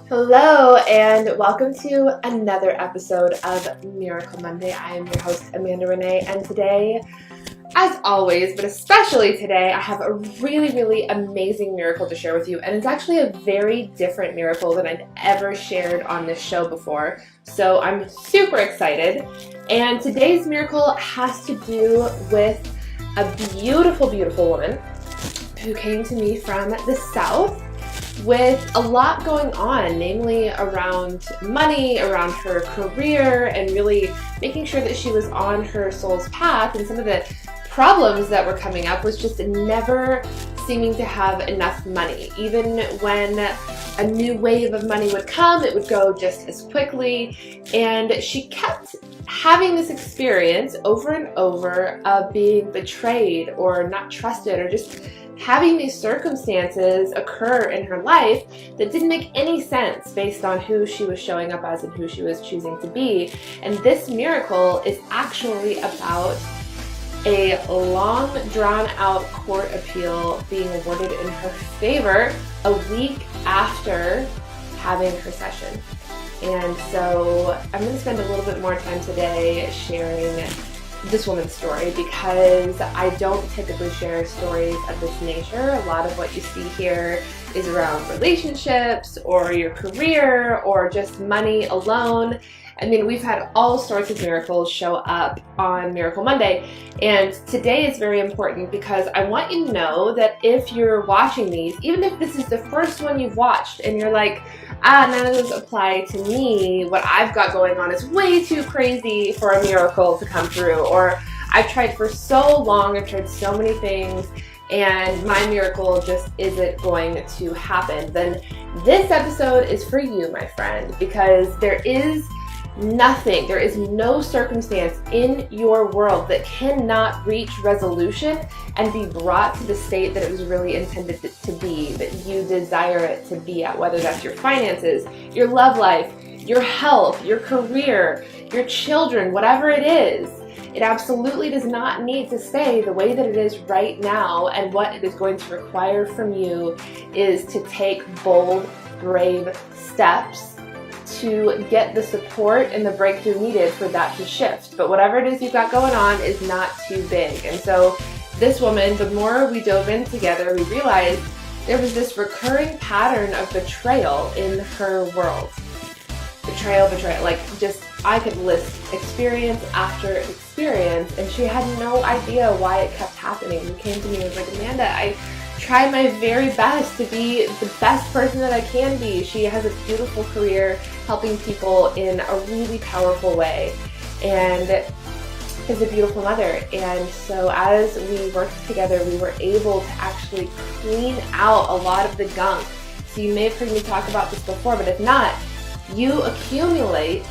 Hello and welcome to another episode of Miracle Monday. I am your host Amanda Renee, and today, as always, but especially today, I have a really amazing miracle to share with you, and it's actually a very different miracle than I've ever shared on this show before. So I'm super excited, and today's miracle has to do with a beautiful woman who came to me from the South with a lot going on, namely around money, around her career, and really making sure that she was on her soul's path. And some of the problems that were coming up was just never seeming to have enough money. Even when a new wave of money would come, it would go just as quickly. And she kept having this experience over and over of being betrayed or not trusted, or just having these circumstances occur in her life that didn't make any sense based on who she was showing up as and who she was choosing to be. And this miracle is actually about a long drawn out court appeal being awarded in her favor a week after having her session. And so I'm going to spend a little bit more time today sharing this woman's story, because I don't typically share stories of this nature. A lot of what you see here is around relationships or your career or just money alone. I mean, we've had all sorts of miracles show up on Miracle Monday, and today is very important because I want you to know that if you're watching these, even if this is the first one you've watched and you're like, none of those apply to me, what I've got going on is way too crazy for a miracle to come through, or I've tried for so long, I've tried so many things, and my miracle just isn't going to happen, then this episode is for you, my friend, because there is no circumstance in your world that cannot reach resolution and be brought to the state that it was really intended to be, that you desire it to be at, whether that's your finances, your love life, your health, your career, your children, whatever it is. It absolutely does not need to stay the way that it is right now, and what it is going to require from you is to take bold, brave steps to get the support and the breakthrough needed for that to shift. But whatever it is you've got going on is not too big. And so this woman, the more we dove in together, we realized there was this recurring pattern of betrayal in her world. Betrayal, like just, I could list experience after experience, and she had no idea why it kept happening. She came to me and was like, Amanda, I try my very best to be the best person that I can be. She has a beautiful career helping people in a really powerful way, and is a beautiful mother. And so as we worked together, we were able to actually clean out a lot of the gunk. So you may have heard me talk about this before, but if not, you accumulate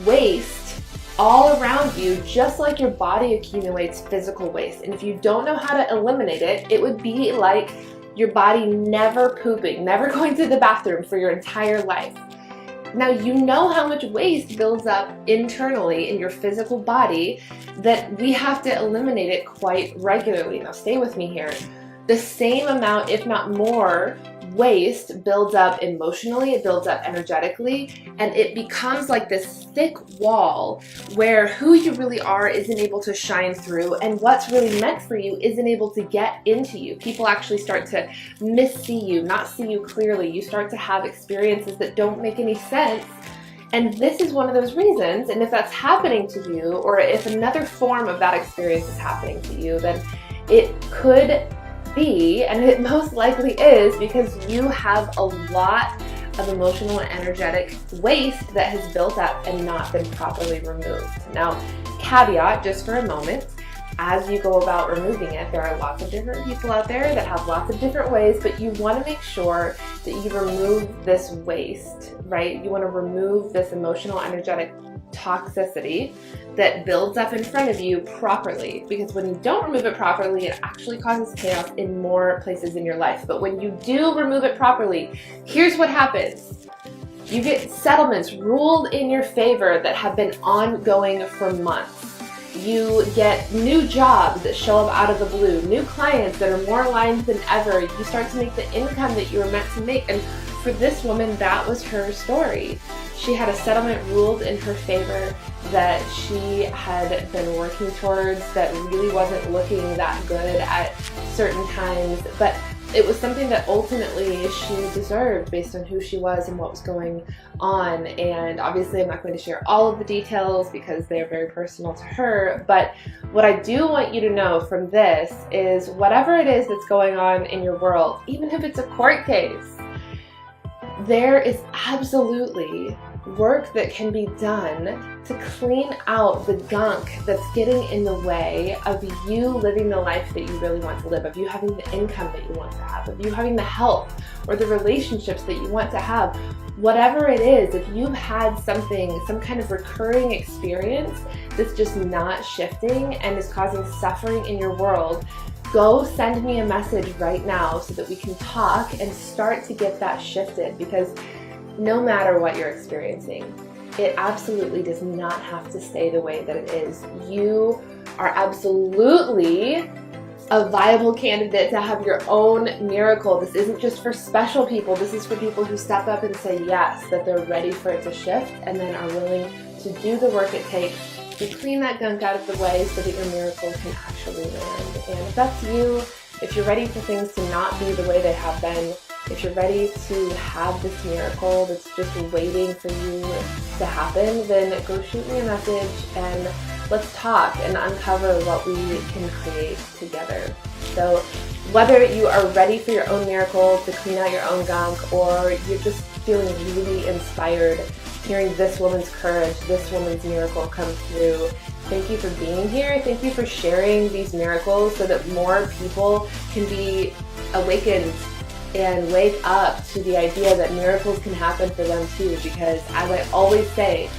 waste all around you, just like your body accumulates physical waste. And if you don't know how to eliminate it, it would be like your body never pooping, never going to the bathroom for your entire life. Now, you know how much waste builds up internally in your physical body that we have to eliminate it quite regularly. Now, stay with me here. The same amount, if not more, waste builds up emotionally, it builds up energetically, and it becomes like this thick wall where who you really are isn't able to shine through, and what's really meant for you isn't able to get into you. People actually start to missee you, not see you clearly. You start to have experiences that don't make any sense. And this is one of those reasons, and if that's happening to you, or if another form of that experience is happening to you, then it could be, and it most likely is, because you have a lot of emotional and energetic waste that has built up and not been properly removed. Now, caveat just for a moment, as you go about removing it, there are lots of different people out there that have lots of different ways, but you want to make sure that you remove this waste, right? You want to remove this emotional, energetic toxicity that builds up in front of you properly, because when you don't remove it properly, it actually causes chaos in more places in your life. But when you do remove it properly, here's what happens. You get settlements ruled in your favor that have been ongoing for months. You get new jobs that show up out of the blue, new clients that are more aligned than ever. You start to make the income that you were meant to make. And for this woman, that was her story. She had a settlement ruled in her favor that she had been working towards that really wasn't looking that good at certain times, but it was something that ultimately she deserved based on who she was and what was going on. And obviously I'm not going to share all of the details because they are very personal to her, but what I do want you to know from this is whatever it is that's going on in your world, even if it's a court case, there is absolutely work that can be done to clean out the gunk that's getting in the way of you living the life that you really want to live, of you having the income that you want to have, of you having the health or the relationships that you want to have. Whatever it is, if you've had something, some kind of recurring experience that's just not shifting and is causing suffering in your world, go send me a message right now so that we can talk and start to get that shifted, because no matter what you're experiencing, it absolutely does not have to stay the way that it is. You are absolutely a viable candidate to have your own miracle. This isn't just for special people. This is for people who step up and say yes, that they're ready for it to shift and then are willing to do the work it takes to clean that gunk out of the way so that your miracle can actually land. And if that's you, if you're ready for things to not be the way they have been, if you're ready to have this miracle that's just waiting for you to happen, then go shoot me a message and let's talk and uncover what we can create together. So whether you are ready for your own miracle to clean out your own gunk, or you're just feeling really inspired hearing this woman's courage, this woman's miracle come through, thank you for being here. Thank you for sharing these miracles so that more people can be awakened and wake up to the idea that miracles can happen for them too. Because as I always say,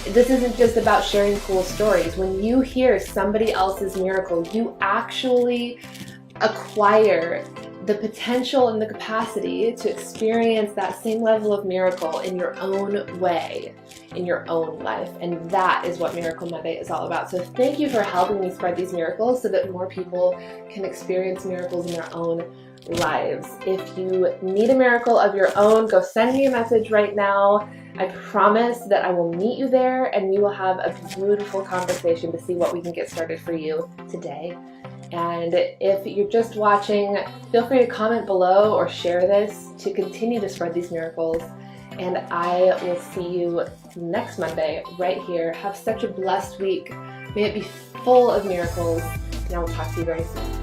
this isn't just about sharing cool stories. When you hear somebody else's miracle, you actually acquire the potential and the capacity to experience that same level of miracle in your own way, in your own life. And that is what Miracle Monday is all about. So thank you for helping me spread these miracles so that more people can experience miracles in their own lives. If you need a miracle of your own, go send me a message right now. I promise that I will meet you there and we will have a beautiful conversation to see what we can get started for you today. And if you're just watching, feel free to comment below or share this to continue to spread these miracles. And I will see you next Monday right here. Have such a blessed week. May it be full of miracles. And I will talk to you very soon.